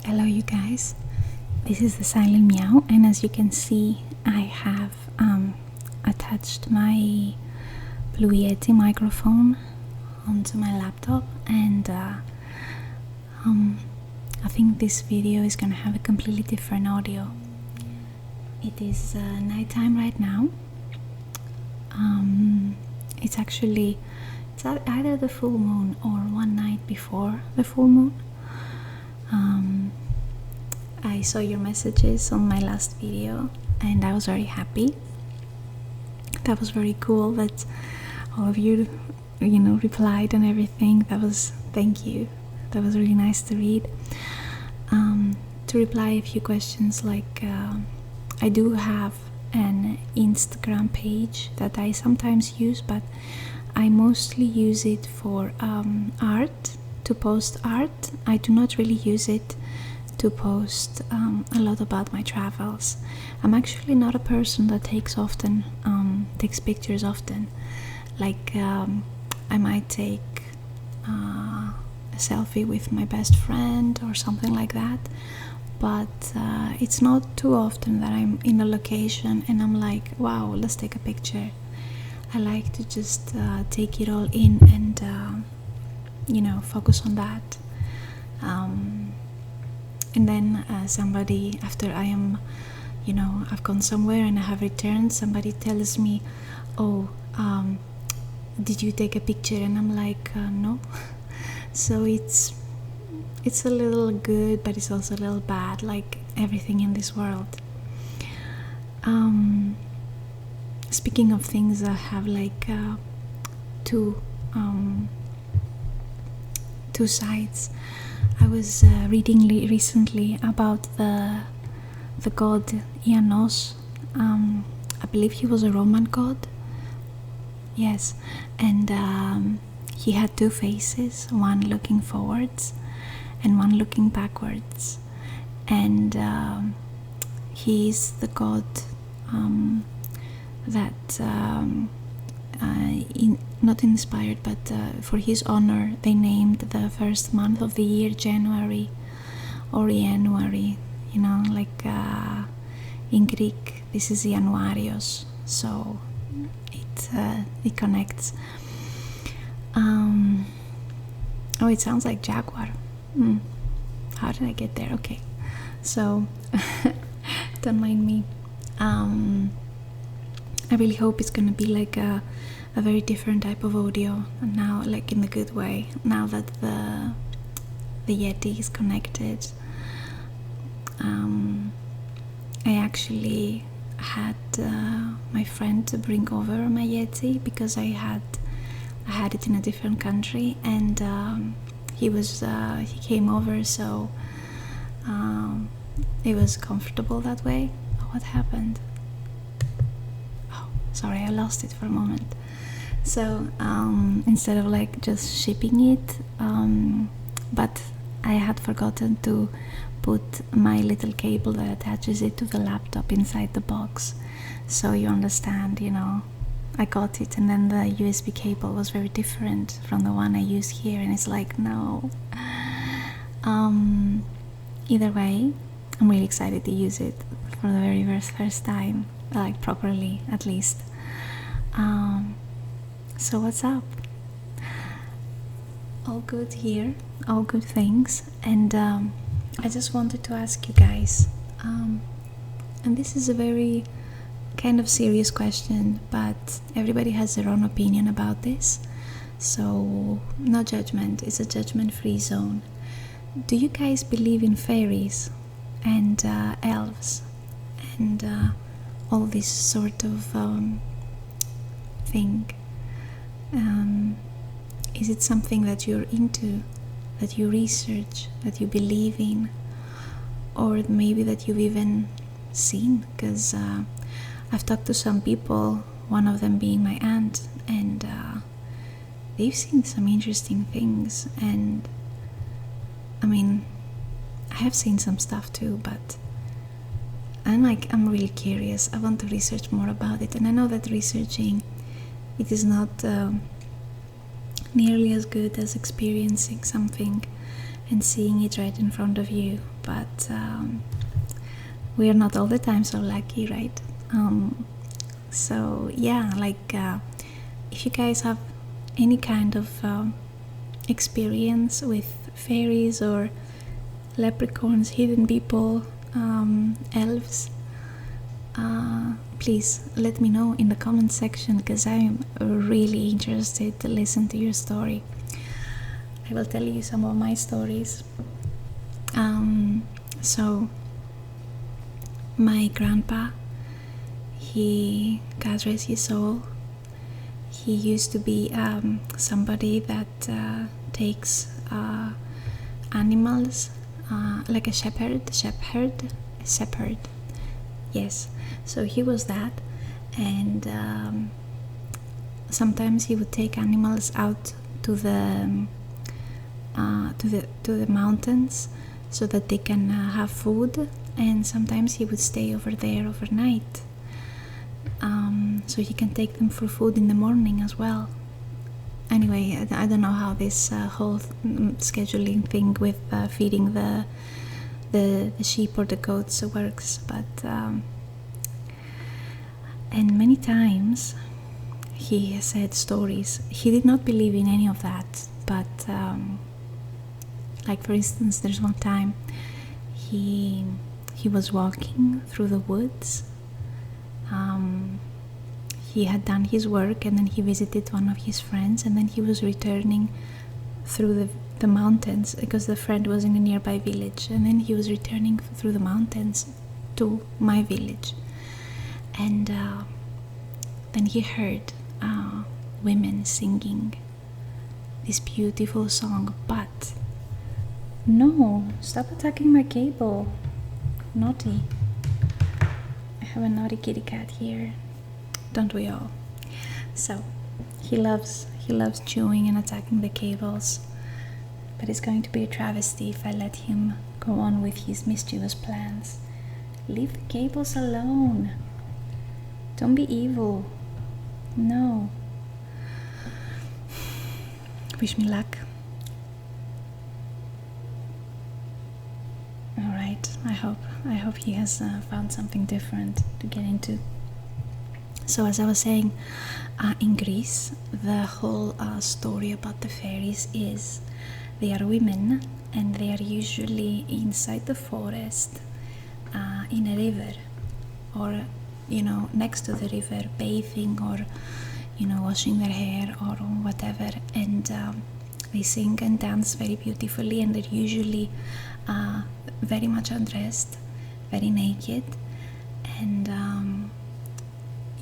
Hello you guys, this is the Silent Meow, and as you can see I have attached my Blue Yeti microphone onto my laptop, and I think this video is gonna have a completely different audio. It is nighttime right now. It's either the full moon or one night before the full moon. I saw your messages on my last video and I was very happy. That was very cool that all of you replied and everything. Thank you. That was really nice to read. To reply a few questions, like I do have an Instagram page that I sometimes use, but I mostly use it for art, to post art. I do not really use it to post a lot about my travels. I'm actually not a person that takes pictures often. Like I might take a selfie with my best friend or something like that, but it's not too often that I'm in a location and I'm like, wow, let's take a picture. I like to just take it all in and focus on that. And then somebody, after I am, I've gone somewhere and I have returned, somebody tells me, oh, did you take a picture? And I'm like, no. So it's a little good, but it's also a little bad, like everything in this world. Speaking of things that have like two sides, I was reading recently about the god Ianos. I believe he was a Roman god. Yes, and he had two faces, one looking forwards and one looking backwards. And he is the god that not inspired, but for his honor they named the first month of the year January or January, like in Greek this is Januarios, so it connects. Oh, it sounds like jaguar. How did I get there? Okay, so don't mind me. I really hope it's gonna be like a very different type of audio now, like in the good way, now that the Yeti is connected. I actually had my friend to bring over my Yeti because I had it in a different country, and he came over, so it was comfortable that way. Oh, what happened? Sorry, I lost it for a moment. So instead of like just shipping it, but I had forgotten to put my little cable that attaches it to the laptop inside the box. So you understand, I got it, and then the USB cable was very different from the one I use here, and it's like, no. Either way, I'm really excited to use it for the very first time, like properly at least. So what's up? All good here, all good things. And I just wanted to ask you guys, and this is a very kind of serious question, but everybody has their own opinion about this, so no judgment. It's a judgment-free zone. Do you guys believe in fairies and elves and all this sort of thing? Is it something that you're into, that you research, that you believe in, or maybe that you've even seen? Because I've talked to some people, one of them being my aunt, and they've seen some interesting things. And I mean, I have seen some stuff too, but I'm really curious. I want to research more about it, and I know that researching it is not nearly as good as experiencing something and seeing it right in front of you. But we are not all the time so lucky, right? So yeah, like if you guys have any kind of experience with fairies or leprechauns, hidden people, elves, please let me know in the comment section, because I'm really interested to listen to your story. I will tell you some of my stories. So my grandpa, God rest his soul, he used to be somebody that takes animals, like a shepherd, yes. So he was that, and sometimes he would take animals out to the mountains so that they can have food, and sometimes he would stay over there overnight, so he can take them for food in the morning as well. Anyway, I don't know how this whole scheduling thing with feeding the sheep or the goats works, but and many times he said stories. He did not believe in any of that, but like for instance, there's one time he was walking through the woods. He had done his work, and then he visited one of his friends, and then he was returning through the mountains, because the friend was in a nearby village, and then he was returning through the mountains to my village, and then he heard women singing this beautiful song. But no, stop attacking my cable, naughty. I have a naughty kitty cat here, don't we all? So he loves chewing and attacking the cables, but it's going to be a travesty if I let him go on with his mischievous plans. Leave the cables alone. Don't be evil. No. Wish me luck. All right. I hope he has found something different to get into. So as I was saying, in Greece, the whole story about the fairies is they are women, and they are usually inside the forest, in a river, or next to the river, bathing, or washing their hair or whatever, and they sing and dance very beautifully, and they're usually very much undressed, very naked, and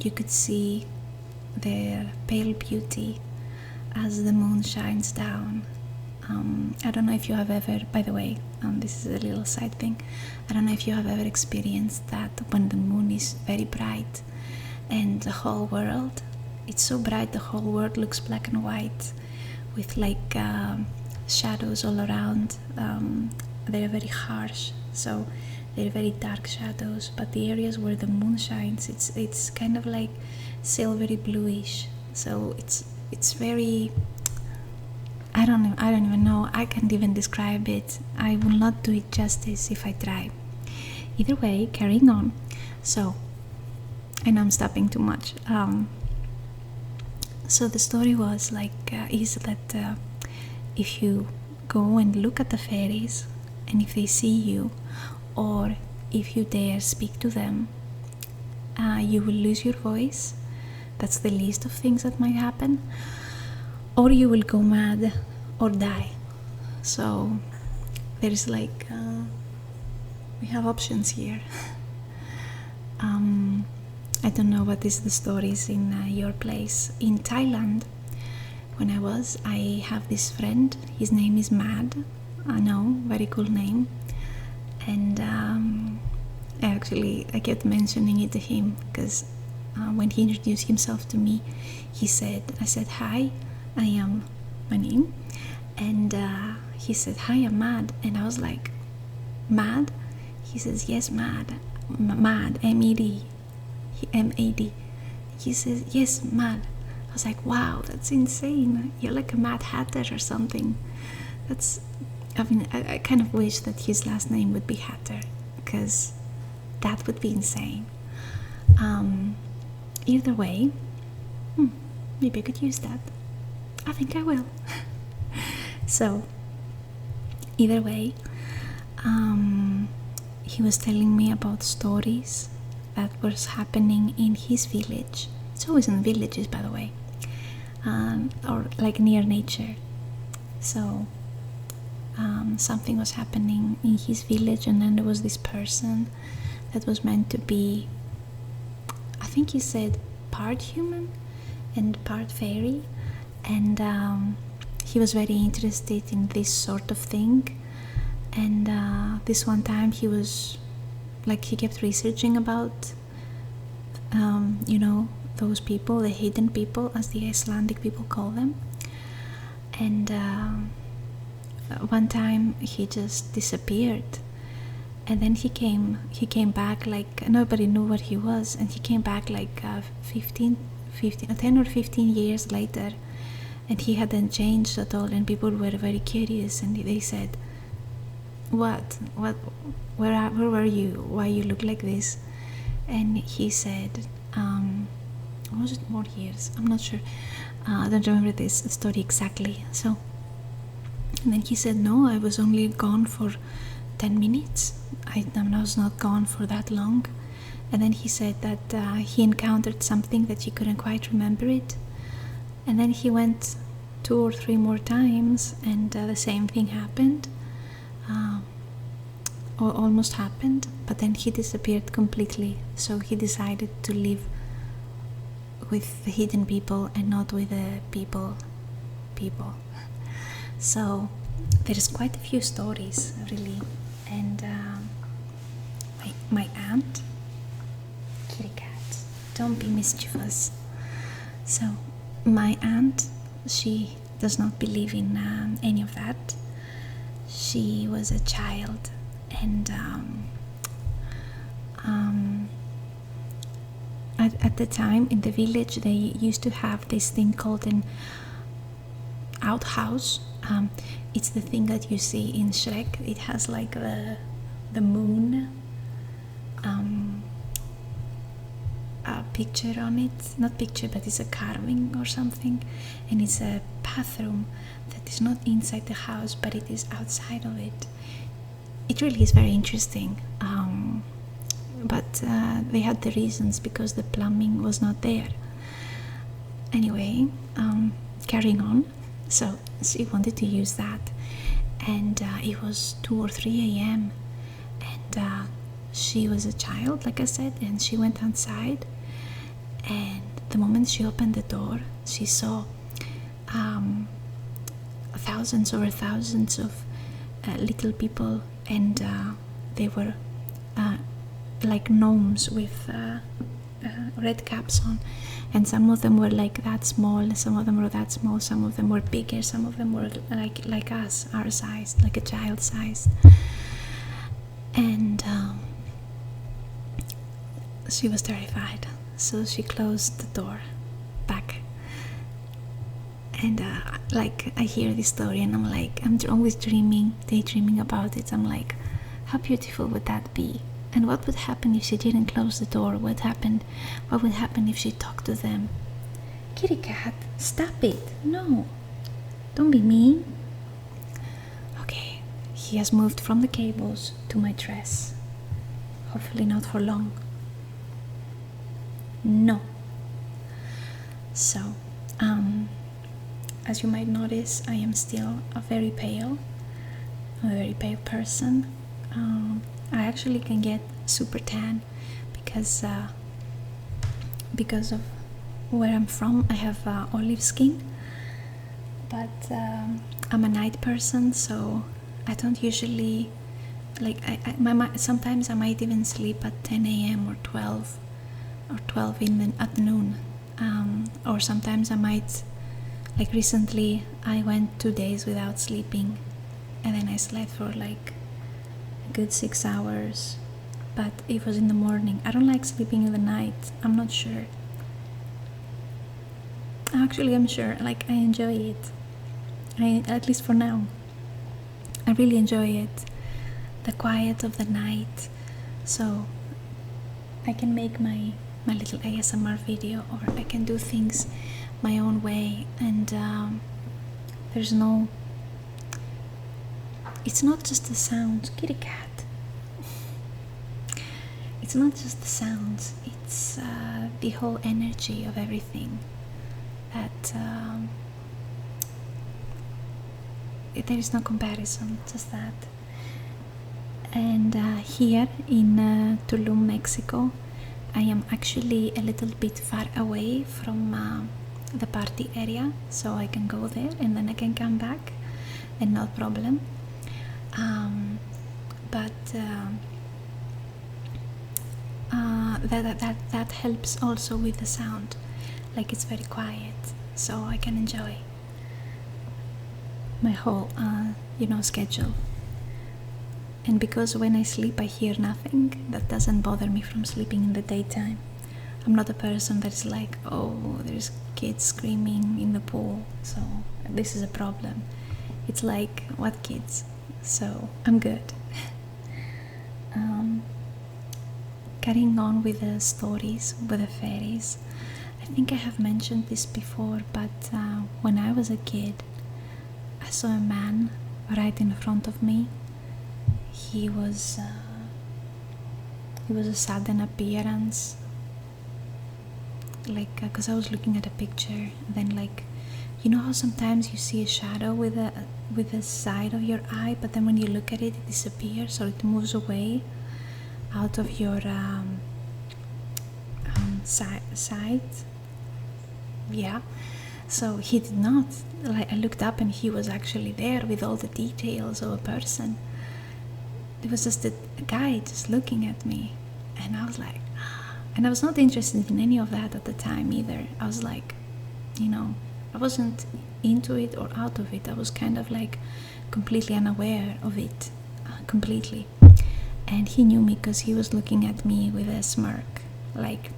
you could see their pale beauty as the moon shines down. I don't know if you have ever, by the way, this is a little side thing, I don't know if you have ever experienced that when the moon is very bright and the whole world, it's so bright the whole world looks black and white with like shadows all around. They're very harsh, so they're very dark shadows, but the areas where the moon shines, it's kind of like silvery bluish, so it's very, I don't even know, I can't even describe it. I will not do it justice if I try. Either way, carrying on. So I know I'm stopping too much. So the story was like is that if you go and look at the fairies, and if they see you, or if you dare speak to them, you will lose your voice. That's the least of things that might happen. Or you will go mad or die. So there's like we have options here. I don't know what is the stories in your place. In Thailand, when I have this friend, his name is Mad. I know, very cool name. And I kept mentioning it to him, because when he introduced himself to me, I said, hi, I am my name, and he said, hi, I'm Mad, and I was like, Mad? He says, yes, Mad, Mad, M-E-D, M-A-D. He says, yes, Mad. I was like, wow, that's insane, you're like a Mad Hatter or something. I mean, I kind of wish that his last name would be Hatter, because that would be insane. Either way, maybe I could use that. I think I will. So, either way, he was telling me about stories that was happening in his village. It's always in villages, by the way, or like near nature. So something was happening in his village, and then there was this person that was meant to be, I think he said, part human and part fairy, and he was very interested in this sort of thing. And this one time he was like, he kept researching about those people, the hidden people, as the Icelandic people call them. And one time he just disappeared, and then he came back, like nobody knew what he was, and he came back like 10 or 15 years later, and he hadn't changed at all, and people were very curious, and they said, where were you, why you look like this? And he said, was it more years? I'm not sure. I don't remember this story exactly. So, and then he said, no, I was only gone for 10 minutes. I was not gone for that long. And then he said that he encountered something that he couldn't quite remember it. And then he went 2 or 3 more times, and the same thing happened. Or almost happened, but then he disappeared completely. So he decided to live with the hidden people and not with the people. So there's quite a few stories, really. And my aunt, kitty cat, don't be mischievous. So my aunt, she does not believe in any of that. She was a child, and at the time in the village they used to have this thing called an outhouse. It's the thing that you see in Shrek. It has like the moon picture on it, not picture, but it's a carving or something, and it's a bathroom that is not inside the house, but it is outside of it. It really is very interesting, but they had the reasons because the plumbing was not there. Anyway, carrying on. So she wanted to use that, and it was 2 or 3 a.m. and she was a child, like I said, and she went outside, and the moment she opened the door, she saw thousands over thousands of little people, and they were like gnomes with red caps on, and some of them were like that small, some of them were that small, some of them were bigger, some of them were like us, our size, like a child size. And she was terrified, so she closed the door back. And like I hear this story, and I'm like, I'm always daydreaming about it. I'm like, how beautiful would that be? And what would happen if she didn't close the door? What would happen if she talked to them? Kitty cat, stop it. No, don't be mean. Okay, he has moved from the cables to my dress. Hopefully not for long. No. So, as you might notice, I am still a very pale person. I actually can get super tan because of where I'm from. I have olive skin, but I'm a night person, so I don't usually like. Sometimes I might even sleep at 10 a.m. or 12 at noon, or sometimes I might. Like recently, I went 2 days without sleeping, and then I slept for like a good 6 hours, but it was in the morning. I don't like sleeping in the night. I'm not sure. Actually, I'm sure. Like, I enjoy it. At least for now. I really enjoy it, the quiet of the night. So I can make my little ASMR video, or I can do things my own way, and there's no, it's not just the sounds, kitty cat. It's not just the sounds, it's the whole energy of everything that there is no comparison, just that. And here in Tulum, Mexico, I am actually a little bit far away from the party area, so I can go there and then I can come back and no problem. But that helps also with the sound, like it's very quiet, so I can enjoy my whole schedule. And because when I sleep I hear nothing, that doesn't bother me from sleeping in the daytime. I'm not a person that is like, oh, there's kids screaming in the pool, so this is a problem. It's like, what kids? So I'm good. Carrying on with the stories with the fairies, I think I have mentioned this before, but when I was a kid, I saw a man right in front of me. He was a sudden appearance, like because I was looking at a picture, then like, you know how sometimes you see a shadow with the side of your eye, but then when you look at it, it disappears or it moves away out of your sight. Yeah, so he did not. Like, I looked up and he was actually there with all the details of a person. It was just a guy just looking at me, and I was like, and I was not interested in any of that at the time either. I was like, I wasn't into it or out of it. I was kind of like completely unaware of it, completely. And he knew me because he was looking at me with a smirk, like,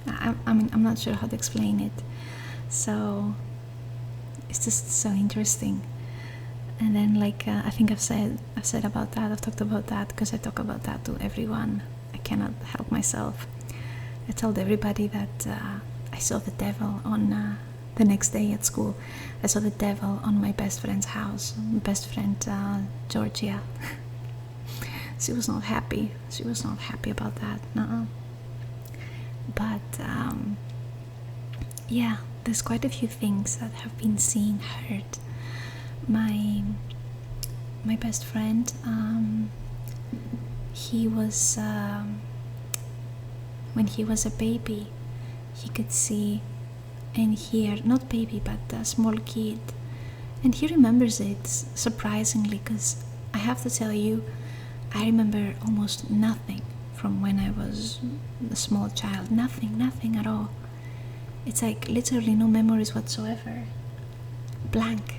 I mean, I'm not sure how to explain it. So it's just so interesting. And then, like, I think I've said about that. I've talked about that because I talk about that to everyone. I cannot help myself. I told everybody that I saw the devil on the next day at school. I saw the devil on my best friend's house. My best friend Georgia. She was not happy. She was not happy about that. No. But yeah, there's quite a few things that have been seen, heard. My best friend, he was when he was a baby, he could see and hear, not baby but a small kid, and he remembers it surprisingly, because I have to tell you, I remember almost nothing from when I was a small child. Nothing at all. It's like literally no memories whatsoever. Blank.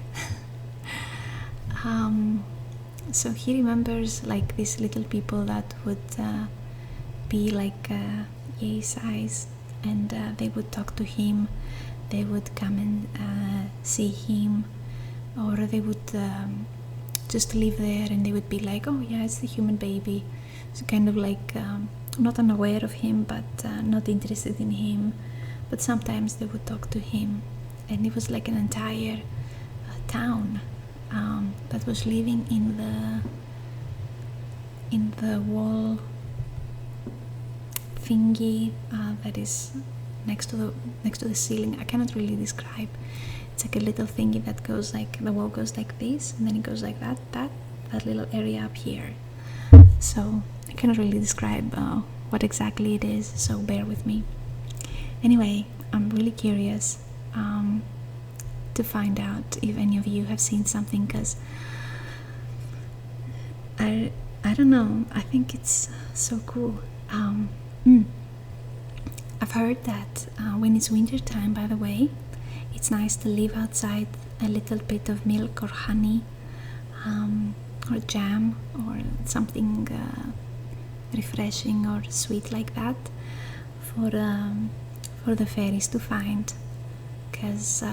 So he remembers like these little people that would be like yay size, and they would talk to him. They would come and see him, or they would just live there, and they would be like, oh yeah, it's the human baby. So kind of like not unaware of him, but not interested in him. But sometimes they would talk to him, and it was like an entire town that was living in the wall thingy that is next to the ceiling. I cannot really describe. It's like a little thingy that goes like, the wall goes like this, and then it goes like that little area up here. So I cannot really describe what exactly it is, so bear with me. Anyway, I'm really curious to find out if any of you have seen something, because I don't know, I think it's so cool. I've heard that when it's winter time, by the way, it's nice to leave outside a little bit of milk or honey or jam or something refreshing or sweet like that for the fairies to find, because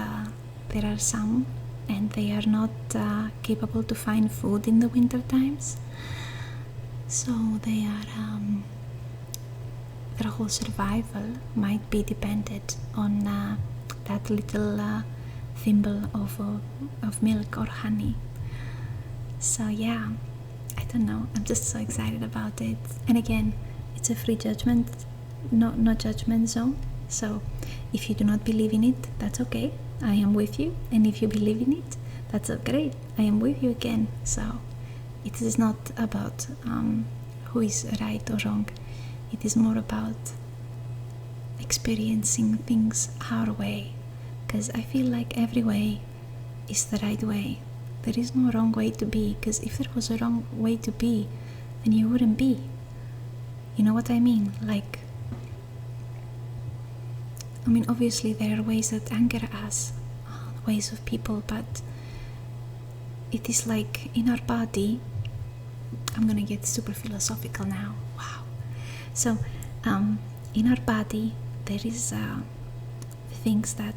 there are some and they are not capable to find food in the winter times. So they are their whole survival might be dependent on that little thimble of milk or honey. So yeah, I don't know, I'm just so excited about it. And again, it's a free judgment, no judgment zone. So if you do not believe in it, that's okay, I am with you. And if you believe in it, that's great, I am with you again. So it is not about who is right or wrong. It is more about experiencing things our way, because I feel like every way is the right way. There is no wrong way to be, because if there was a wrong way to be, then you wouldn't be. You know what I mean? Like, I mean, obviously there are ways that anger us, ways of people, but it is like in our body. I'm gonna get super philosophical now. Wow. So in our body there is things that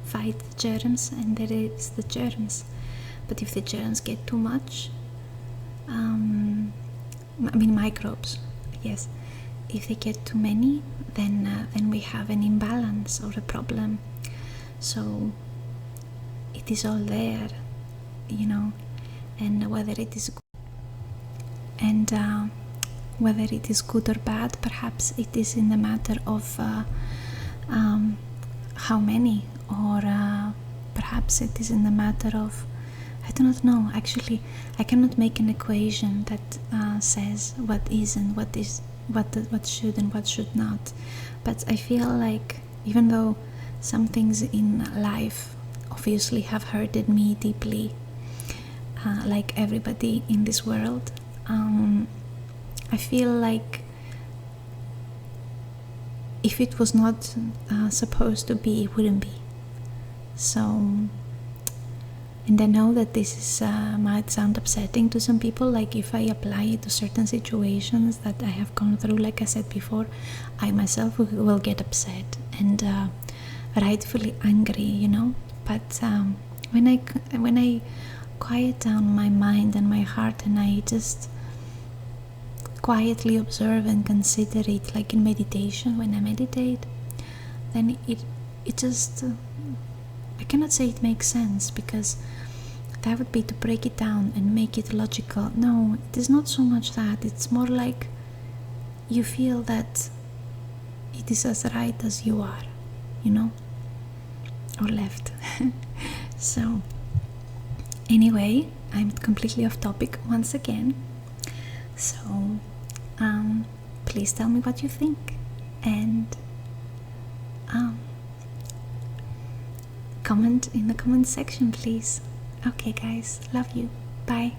fight germs, and there is the germs. But if the germs get too much, microbes, yes, if they get too many, then we have an imbalance or a problem. So it is all there, you know, and whether it is good or bad, perhaps it is in the matter of how many, or perhaps it is in the matter of, I do not know. Actually, I cannot make an equation that says what is and what should and what should not. But I feel like, even though some things in life obviously have hurted me deeply, like everybody in this world, I feel like if it was not supposed to be, it wouldn't be. So, and I know that this might sound upsetting to some people, like if I apply it to certain situations that I have gone through, like I said before, I myself will get upset and rightfully angry, you know. But when I quiet down my mind and my heart, and I just quietly observe and consider it, like in meditation, when I meditate, then it just I cannot say it makes sense, because that would be to break it down and make it logical. No, it is not so much that. It's more like you feel that it is as right as you are, you know, or left. So anyway, I'm completely off topic once again. So please tell me what you think, and comment in the comment section, please. Okay guys, love you, bye.